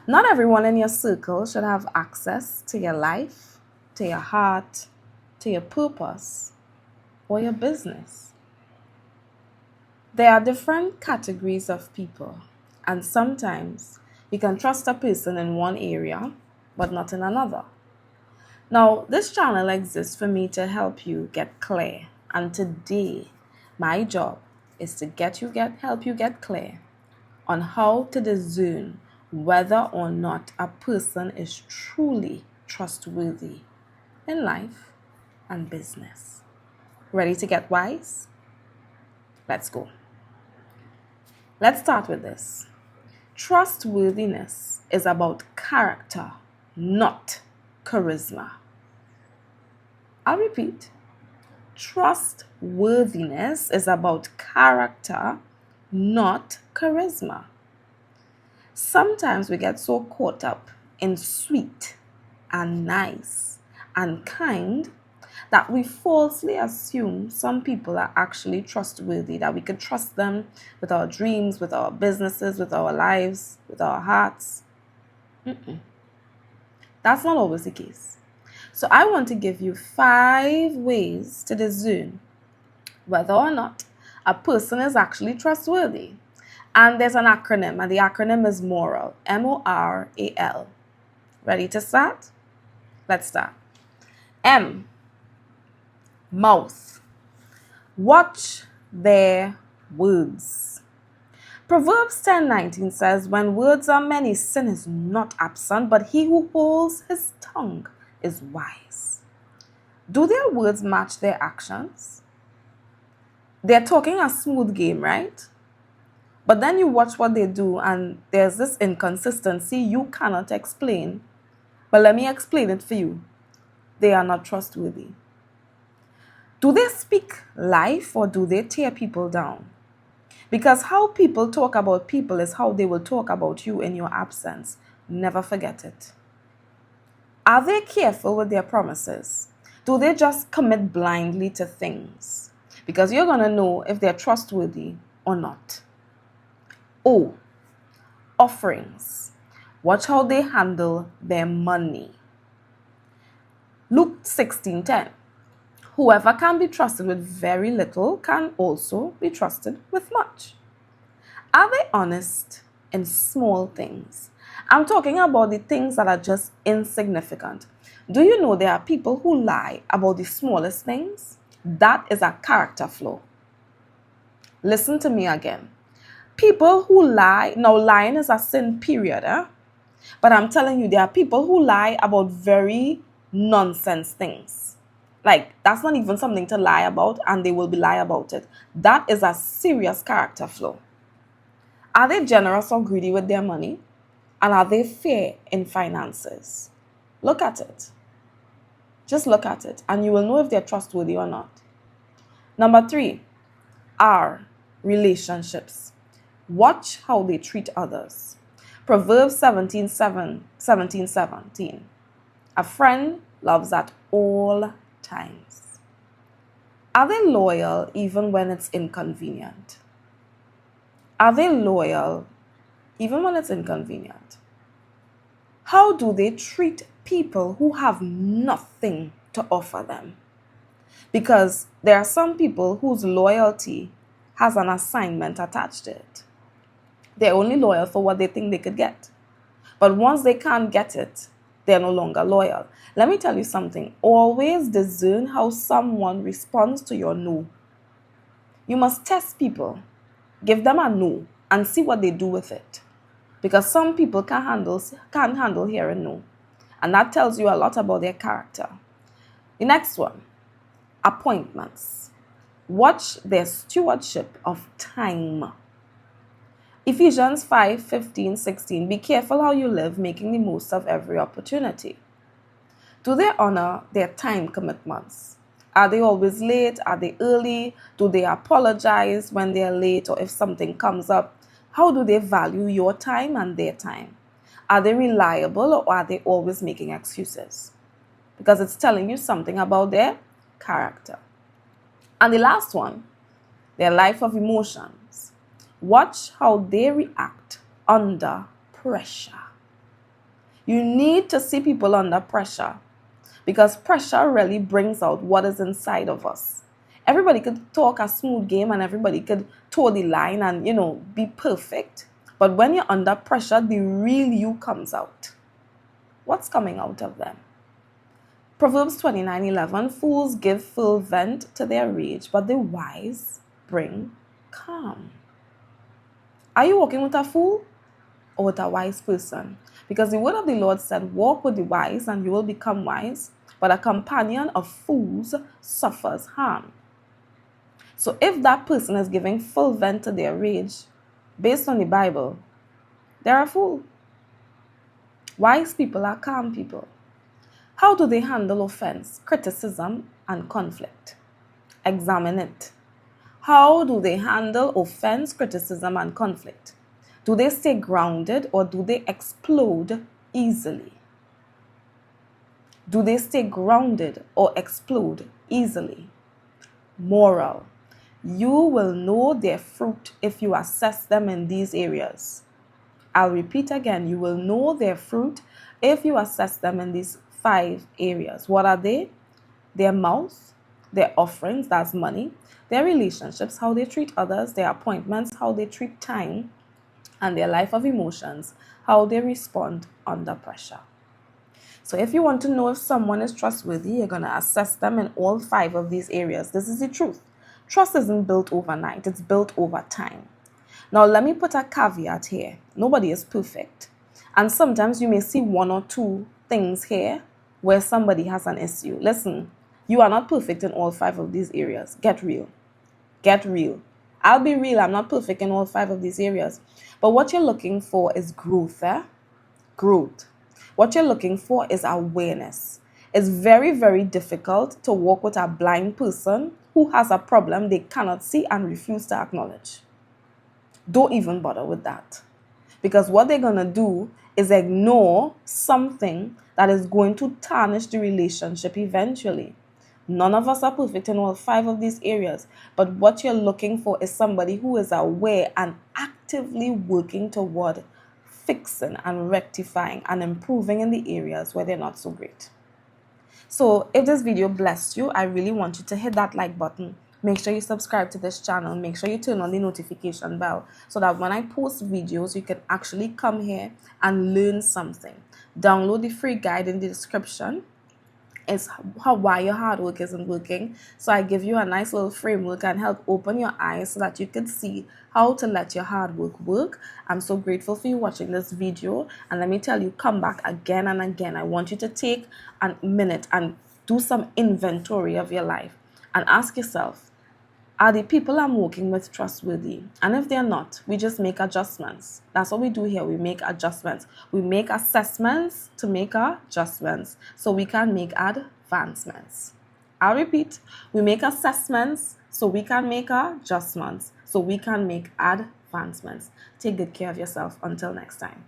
Not everyone in your circle should have access to your life, to your heart, to your purpose, or your business. There are different categories of people, and sometimes you can trust a person in one area but not in another. Now, this channel exists for me to help you get clear, and today my job is to help you get clear on how to discern whether or not a person is truly trustworthy in life and business. Ready to get wise? Let's go. Let's start with this. Trustworthiness is about character, not charisma. I'll repeat. Trustworthiness is about character, not charisma. Sometimes we get so caught up in sweet and nice and kind that we falsely assume some people are actually trustworthy, that we can trust them with our dreams, with our businesses, with our lives, with our hearts. That's not always the case. So I want to give you 5 ways to discern whether or not a person is actually trustworthy. And there's an acronym, and the acronym is MORAL, MORAL. Ready to start? Let's start. M, mouth. Watch their words. Proverbs 10:19 says, when words are many, sin is not absent, but he who holds his tongue is wise. Do their words match their actions? They're talking a smooth game, right? But then you watch what they do and there's this inconsistency you cannot explain. But let me explain it for you. They are not trustworthy. Do they speak life or do they tear people down? Because how people talk about people is how they will talk about you in your absence. Never forget it. Are they careful with their promises? Do they just commit blindly to things? Because you're going to know if they're trustworthy or not. O, offerings. Watch how they handle their money. Luke 16:10. Whoever can be trusted with very little can also be trusted with much. Are they honest in small things? I'm talking about the things that are just insignificant. Do you know there are people who lie about the smallest things? That is a character flaw. Listen to me again. People who lie, now lying is a sin, period. But I'm telling you, there are people who lie about very nonsense things. Like, that's not even something to lie about, and they will be lie about it. That is a serious character flaw. Are they generous or greedy with their money? And are they fair in finances? Look at it. Just look at it, and you will know if they're trustworthy or not. Number 3, R, relationships. Watch how they treat others. Proverbs 17:17. A friend loves at all times. Are they loyal even when it's inconvenient? Are they loyal even when it's inconvenient? How do they treat people who have nothing to offer them? Because there are some people whose loyalty has an assignment attached to it. They're only loyal for what they think they could get. But once they can't get it, they're no longer loyal. Let me tell you something. Always discern how someone responds to your no. You must test people. Give them a no and see what they do with it. Because some people can't handle hearing no. And that tells you a lot about their character. The next one, appointments. Watch their stewardship of time. Ephesians 5:15-16. Be careful how you live, making the most of every opportunity. Do they honor their time commitments? Are they always late? Are they early? Do they apologize when they are late or if something comes up? How do they value your time and their time? Are they reliable or are they always making excuses? Because it's telling you something about their character. And the last one, their life of emotions. Watch how they react under pressure. You need to see people under pressure, because pressure really brings out what is inside of us. Everybody could talk a smooth game and everybody could toe the line and, be perfect. But when you're under pressure, the real you comes out. What's coming out of them? Proverbs 29:11, fools give full vent to their rage, but the wise bring calm. Are you walking with a fool or with a wise person? Because the word of the Lord said, walk with the wise and you will become wise, but a companion of fools suffers harm. So if that person is giving full vent to their rage, based on the Bible, they're a fool. Wise people are calm people. How do they handle offense, criticism, and conflict? Examine it. How do they handle offense, criticism, and conflict? Do they stay grounded or do they explode easily? Do they stay grounded or explode easily? Moral. You will know their fruit if you assess them in these areas. I'll repeat again. You will know their fruit if you assess them in these 5 areas. What are they? Their mouth, their offerings, that's money, their relationships, how they treat others, their appointments, how they treat time, and their life of emotions, how they respond under pressure. So if you want to know if someone is trustworthy, you're going to assess them in all 5 of these areas. This is the truth. Trust isn't built overnight. It's built over time. Now, let me put a caveat here. Nobody is perfect. And sometimes you may see 1 or 2 things here where somebody has an issue. Listen, you are not perfect in all 5 of these areas. Get real. Get real. I'll be real. I'm not perfect in all 5 of these areas. But what you're looking for is growth. Growth. What you're looking for is awareness. It's very, very difficult to walk with a blind person who has a problem they cannot see and refuse to acknowledge. Don't even bother with that. Because what they're going to do is ignore something that is going to tarnish the relationship eventually. None of us are perfect in all 5 of these areas. But what you're looking for is somebody who is aware and actively working toward fixing and rectifying and improving in the areas where they're not so great. So if this video blessed you, I really want you to hit that like button. Make sure you subscribe to this channel. Make sure you turn on the notification bell so that when I post videos, you can actually come here and learn something. Download the free guide in the description. It's why your hard work isn't working. So I give you a nice little framework and help open your eyes so that you can see how to let your hard work work. I'm so grateful for you watching this video. And let me tell you, come back again and again. I want you to take a minute and do some inventory of your life and ask yourself, are the people I'm working with trustworthy? And if they're not, we just make adjustments. That's what we do here. We make adjustments. We make assessments to make adjustments so we can make advancements. I'll repeat. We make assessments so we can make adjustments so we can make advancements. Take good care of yourself. Until next time.